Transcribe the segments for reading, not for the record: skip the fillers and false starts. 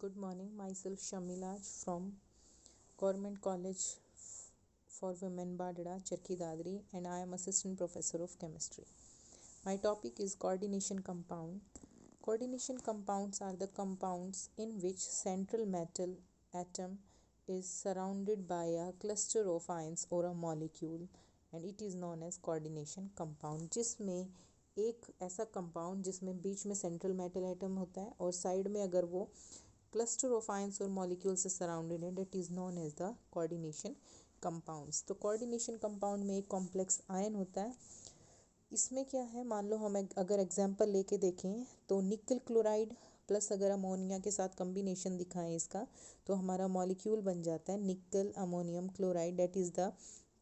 Good morning. Myself Shamilaj from Government College for Women Badada, Charki Dadri, and I am Assistant Professor of Chemistry. My topic is coordination compound. Coordination compounds are the compounds in which central metal atom is surrounded by a cluster of ions or a molecule, and it is known as coordination compound. जिसमें एक ऐसा compound जिसमें बीच में central metal atom होता है और side में अगर वो क्लस्टर ऑफ आयंस और मॉलिक्यूल से सराउंडेड है, that is known as the coordination compounds. तो कोऑर्डिनेशन कंपाउंड में एक कॉम्प्लेक्स आयन होता है। इसमें क्या है, मान लो हम अगर एग्जांपल लेके देखें तो निकल क्लोराइड प्लस अगर अमोनिया के साथ कम्बिनेशन दिखाएं इसका, तो हमारा मॉलिक्यूल बन जाता है निकल ammonium chloride, date is the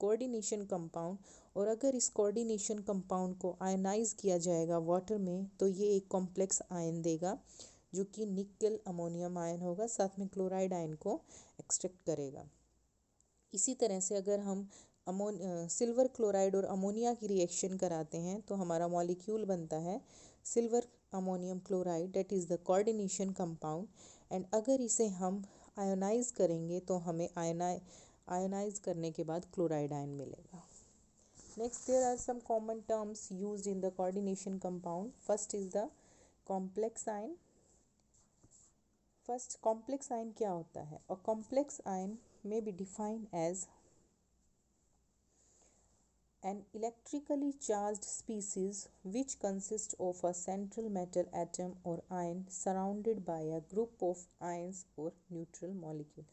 coordination compound. और अगर इस कोऑर्डिनेशन कंपाउंड को आयनाइज किया जाएगा वाटर में, तो ये एक कॉम्प्लेक्स आयन देगा जो कि निकल अमोनियम आयन होगा, साथ में क्लोराइड आयन को एक्सट्रैक्ट करेगा। इसी तरह से अगर हम सिल्वर क्लोराइड और अमोनिया की रिएक्शन कराते हैं तो हमारा मॉलिक्यूल बनता है silver ammonium chloride, date is the coordination compound. And अगर इसे हम आयोनाइज करेंगे तो हमें आयोनाइज करने के बाद क्लोराइड आयन मिलेगा। Next, there are some common terms used in the coordination compound. First is the complex ion. First, complex ion क्या होता है? A complex ion may be defined as an electrically charged species which consists of a central metal atom or ion surrounded by a group of ions or neutral molecule।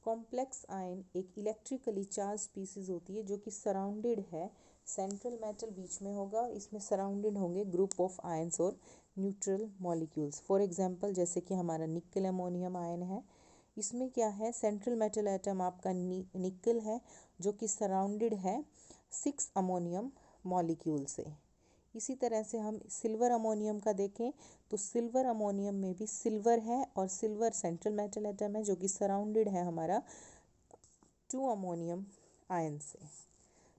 Complex ion एक electrically charge species होती है जो कि surrounded है, central metal बीच में होगा, इसमें surrounded होंगे ग्रुप ऑफ आयंस और न्यूट्रल मॉलिक्यूल्स। फॉर एग्जांपल जैसे कि हमारा निकल अमोनियम आयन है, इसमें क्या है, सेंट्रल मेटल एटम आपका निकल है जो कि सराउंडेड है 6 अमोनियम मॉलिक्यूल से। इसी तरह से हम सिल्वर अमोनियम का देखें तो सिल्वर अमोनियम में भी सिल्वर है और सिल्वर सेंट्रल मेटल एटम है जो कि सराउंडेड है हमारा 2 अमोनियम आयन से।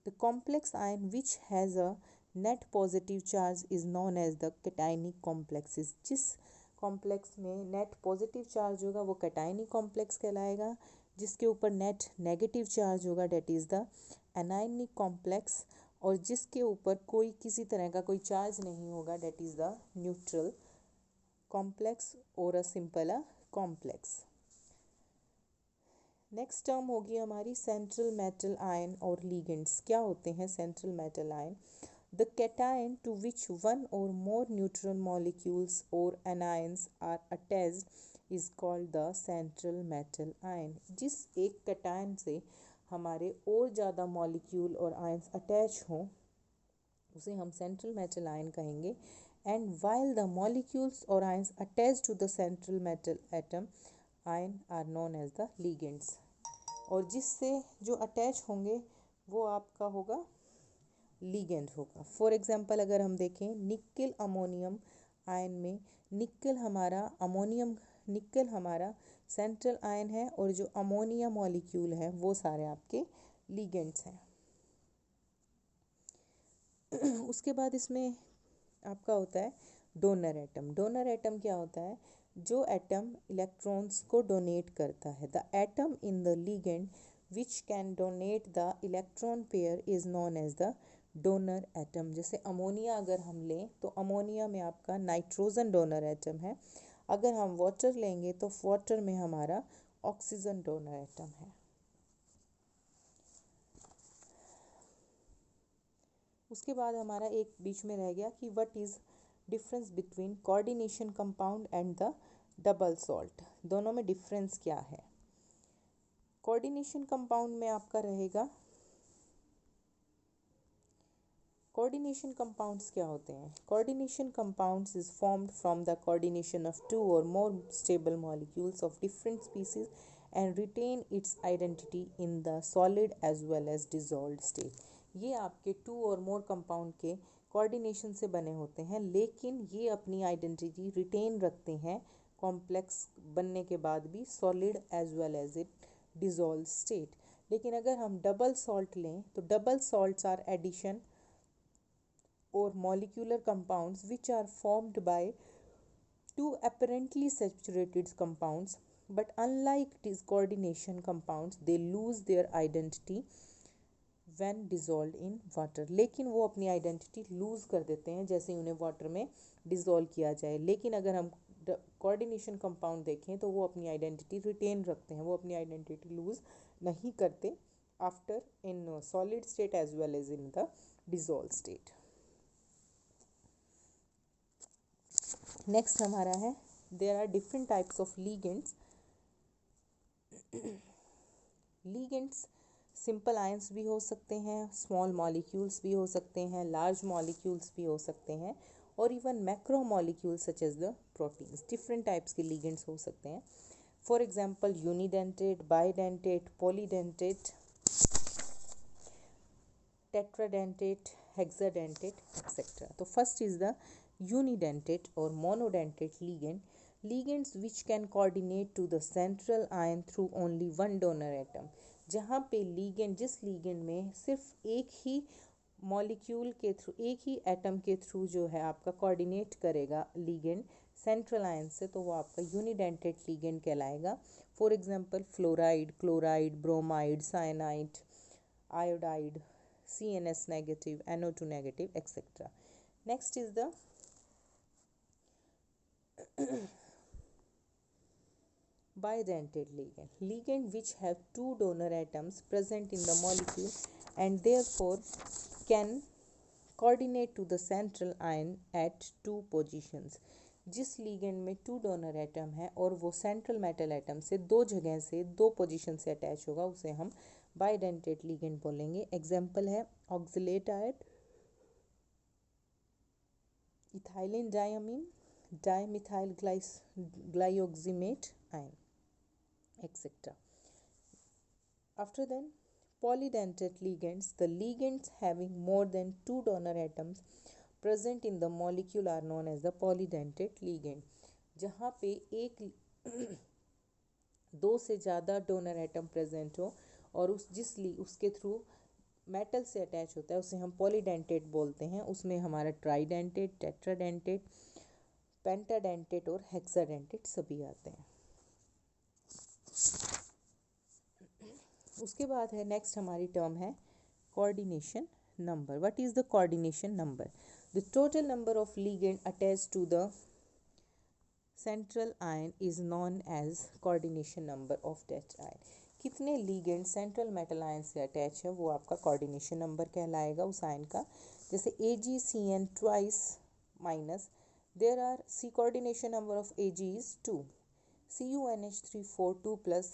The complex ion which has a net positive charge is known as the cationic complexes. जिस कॉम्प्लेक्स में नेट पॉजिटिव चार्ज होगा वो कैटायनिक कॉम्प्लेक्स कहलाएगा, जिसके ऊपर नेट नेगेटिव चार्ज होगा that is the anionic complex, और जिसके ऊपर कोई किसी तरह का कोई चार्ज नहीं होगा that is the neutral complex और a simple complex. Next term होगी हमारी सेंट्रल मेटल आयन और लीगेंड्स। क्या होते हैं central metal ion? The cation to which one or more neutral molecules or anions are attached is called the central metal ion. जिस एक cation से हमारे और ज़्यादा मॉलिक्यूल और आयंस अटैच हों उसे हम सेंट्रल मेटल आयन कहेंगे। एंड वाइल द मॉलिक्यूल्स और ions attach to the central metal atom ion are known as the ligands. और जिससे जो अटैच होंगे वो आपका होगा लीगेंड होगा। फॉर एग्जांपल अगर हम देखें निकल अमोनियम आयन में निकल हमारा सेंट्रल आयन है और जो अमोनिया मॉलिक्यूल है वो सारे आपके लीगेंड्स हैं। उसके बाद इसमें आपका होता है डोनर एटम। डोनर एटम क्या होता है? जो एटम इलेक्ट्रॉन्स को डोनेट करता है। The atom in the ligand which can donate the electron pair is known as the donor atom. जैसे अमोनिया अगर हम लें तो अमोनिया में आपका नाइट्रोजन डोनर एटम है। अगर हम वाटर लेंगे तो वाटर में हमारा ऑक्सीजन डोनर एटम है। उसके बाद हमारा एक बीच में रह गया कि what is difference between coordination compound and the double salt. दोनों में डिफरेंस क्या है? कोऑर्डिनेशन कंपाउंड में आपका रहेगा, कोऑर्डिनेशन कंपाउंड्स क्या होते हैं? Coordination compounds is formed from the coordination of 2 और more stable molecules of different species and retain its identity in the solid as well as dissolved state. ये आपके 2 और मोर कंपाउंड के कोऑर्डिनेशन से बने होते हैं, लेकिन ये अपनी आइडेंटिटी रिटेन रखते हैं कॉम्प्लेक्स बनने के बाद भी, solid as well as it dissolve state. लेकिन अगर हम डबल सॉल्ट लें तो double salts are addition or molecular compounds which are formed by two apparently saturated compounds but unlike discoordination compounds, they lose their identity when dissolved in water. लेकिन वो अपनी identity loose कर देते हैं जैसे उन्हें वाटर में डिज़ोल्व किया जाए। लेकिन अगर हम कोऑर्डिनेशन कंपाउंड देखें तो वो अपनी आइडेंटिटी रिटेन रखते हैं, वो अपनी आइडेंटिटी लूज़ नहीं करते after in solid state as well as in the dissolve state. Next हमारा है there are different types of ligands. Ligands simple ions भी हो सकते हैं, स्मॉल मॉलिक्यूल्स भी हो सकते हैं, लार्ज मॉलिक्यूल्स भी हो सकते हैं, और even macro molecules such as the proteins. Different types के लीगेंड्स हो सकते हैं। For example unidentate, bidentate, polydentate, tetradentate, hexadentate etcetera. तो first is the unidentate or monodentate ligands which can coordinate to the central ion through only one donor atom। जहाँ पे ligand, जिस ligand में सिर्फ एक ही मॉलिक्यूल के थ्रू, एक ही atom के थ्रू जो है आपका कोऑर्डिनेट करेगा लिगेंड सेंट्रल आयन से, तो वो आपका यूनिडेंटेट लिगेंड कहलाएगा। For example fluoride, chloride, bromide, cyanide, iodide, CNS negative, NO2 negative etcetera. Next is the bidentate ligand which have two donor atoms present in the molecule and therefore can coordinate to the central ion at two positions। जिस ligand में two donor atom है और वो central metal atom से दो जगह से, दो पोजीशन से अटैच होगा, उसे हम बाइडेंटेट लिगेंड बोलेंगे। एग्जांपल है ऑक्सलेटाइड, ethylene diamine, dimethyl glyoximate ion, etc. After then, polydentate ligands, the ligands having more than two donor atoms present in the molecule are known as the polydentate ligand। जहाँ पे एक दो से ज़्यादा donor atom present हो और उसके through metal से अटैच होता है, उसे हम पॉलीडेंटेट बोलते हैं। उसमें हमारा ट्राइडेंटेट, टेट्राडेंटेट, पेंटाडेंटेट और हेक्साडेंटेट सभी आते हैं। उसके बाद है नेक्स्ट हमारी टर्म है coordination number. What is the coordination number? The total number of ligand attach to the central ion is known as coordination number of that ion. कितने लिगेंड सेंट्रल मेटल आयन से attach है वो आपका coordination number कहलाएगा उस ion का। जैसे AgCN twice minus there are C coordination number of Ag is 2, CuNH3 4 2 plus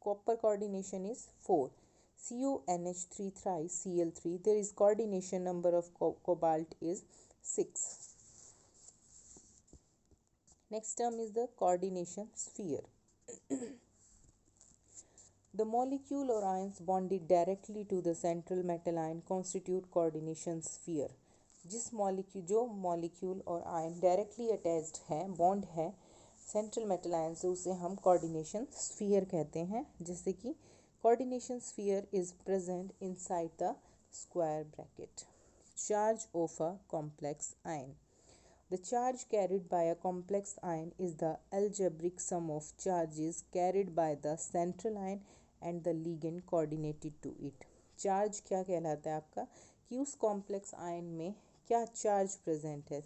copper coordination is 4, CuNH3 thrice Cl3 there is coordination number of cobalt is 6. Next term is the coordination sphere. The molecule or ions bonded directly to the central metal ion constitute coordination sphere। जो molecule और ion directly attached है, bond है central metal ion से, उसे हम coordination sphere कहते हैं। जैसे कि coordination sphere is present inside the square bracket. Charge of a complex ion. The charge carried by a complex ion is the algebraic sum of charges carried by the central ion and the ligand coordinated to it। Charge क्या कहलाता है आपका कि उस complex ion में क्या charge present है,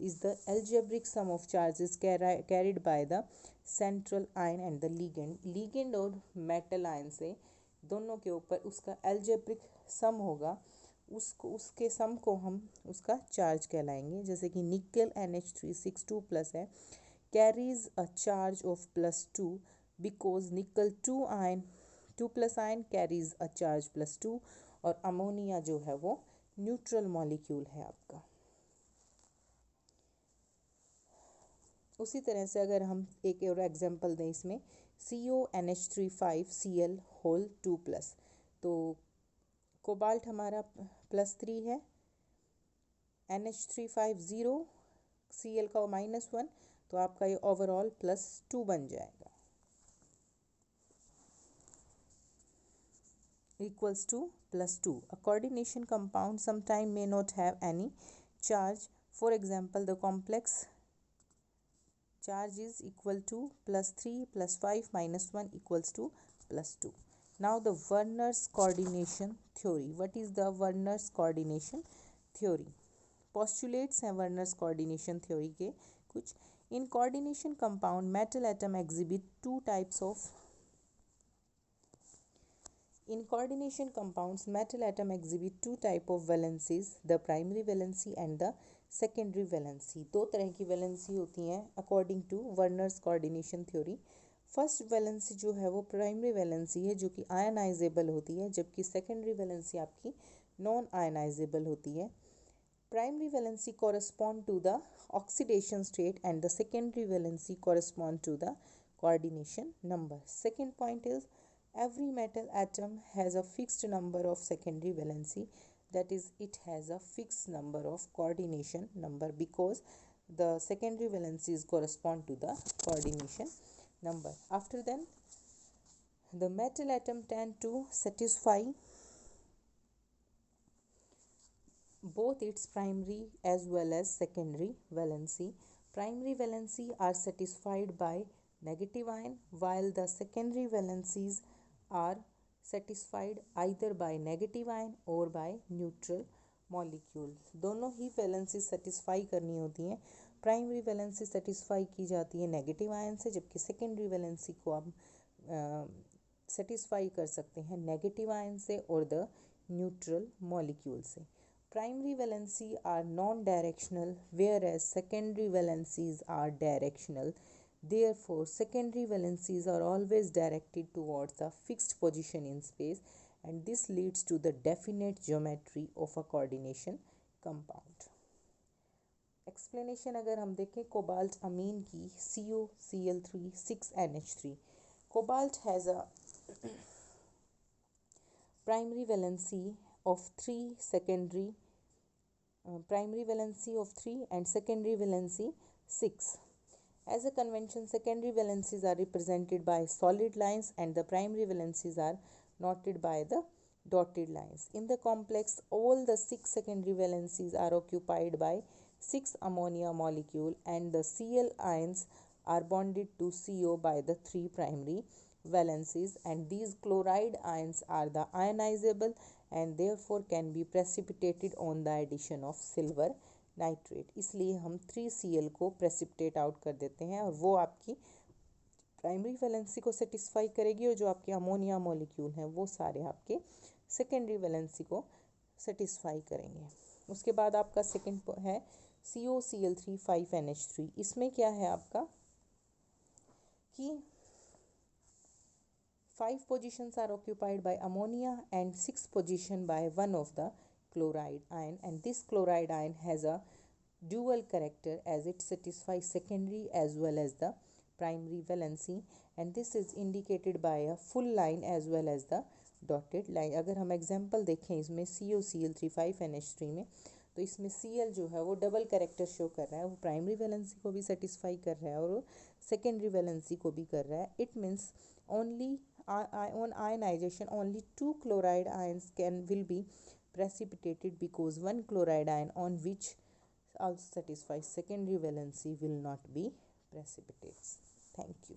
is the algebraic sum of charges carried by the central ion and the ligand. Ligand और मेटल आयन से दोनों के ऊपर उसका एल्जेब्रिक सम होगा, उसके सम को हम उसका चार्ज कहलाएंगे। जैसे कि निकल NH3 प्लस है, carries a charge of +2 because निकल 2 plus ion carries a charge +2। और अमोनिया जो है वो न्यूट्रल मॉलिक्यूल है आपका। उसी तरह से अगर हम एक और एग्जांपल दें इसमें, CONH3 होल 2 प्लस, तो कोबाल्ट हमारा +3 है, NH3 0, Cl का -1, तो आपका ये ओवरऑल +2 बन जाएगा, equals to +2। A coordination compound sometime may not have any charge. For example, the complex charge is equal to +3 +5 -1 equals to +2. Now the Werner's coordination theory. What is the Werner's coordination theory? Postulates हैं Werner's coordination theory के कुछ. In coordination compound, metal atom exhibit two types of. In coordination compounds, metal atom exhibit two type of valencies, the primary valency and the secondary valency. दो तरह की valency होती हैं according to Werner's coordination theory. First valency जो है वो primary valency है जो कि आयनाइजेबल होती है, जबकि सेकेंडरी वैलेंसी आपकी नॉन आयनाइजेबल होती है. Primary valency correspond to the oxidation state and the secondary valency correspond to the coordination number. Second point is every metal atom has a fixed number of secondary valency, that is it has a fixed number of coordination number because the secondary valencies correspond to the coordination number. After then the metal atom tend to satisfy both its primary as well as secondary valency. Primary valency are satisfied by negative ion while the secondary valencies are satisfied either by negative ion or by neutral molecule. दोनों ही valency satisfy करनी होती हैं. Primary valency satisfy की जाती है negative ion से, जबकि secondary valency को आप सेटिस्फाई कर सकते हैं नेगेटिव आयन से और द न्यूट्रल मॉलिक्यूल से. Primary valency are non-directional whereas secondary valencies are directional. Therefore, secondary valencies are always directed towards a fixed position in space and this leads to the definite geometry of a coordination compound. Explanation अगर हम देखें cobalt अमीन की CuCl3 6NH3. Cobalt has a primary valency of 3 secondary primary valency of 3 and secondary valency 6. As a convention, secondary valencies are represented by solid lines and the primary valencies are noted by the dotted lines. In the complex, all the 6 secondary valencies are occupied by 6 ammonia molecule and the Cl ions are bonded to CO by the 3 primary valencies, and these chloride ions are the ionizable and therefore can be precipitated on the addition of silver nitrate. इसलिए हम 3Cl को precipitate out कर देते हैं और वो आपकी primary valency को सेटिस्फाई करेगी और जो आपके अमोनिया मॉलिक्यूल हैं वो सारे आपके सेकेंडरी वैलेंसी को सेटिस्फाई करेंगे. उसके बाद आपका सेकेंड है COCl3 5NH3. इसमें क्या है आपका कि 5 positions are occupied by ammonia and 6 position by one of the chloride ion, and this chloride ion has a dual character as it satisfies secondary as well as the primary valency, and this is indicated by a full line as well as the dotted line. अगर हम example देखें इसमें COCl3 5NH3 में, तो इसमें Cl जो है वो डबल कैरेक्टर शो कर रहा है, वो प्राइमरी वैलेंसी को भी सेटिस्फाई कर रहा है और सेकेंडरी वैलेंसी को भी कर रहा है. It means only on ionization only 2 chloride ions will be precipitated because one chloride ion on which also satisfies secondary valency will not be precipitates. Thank you.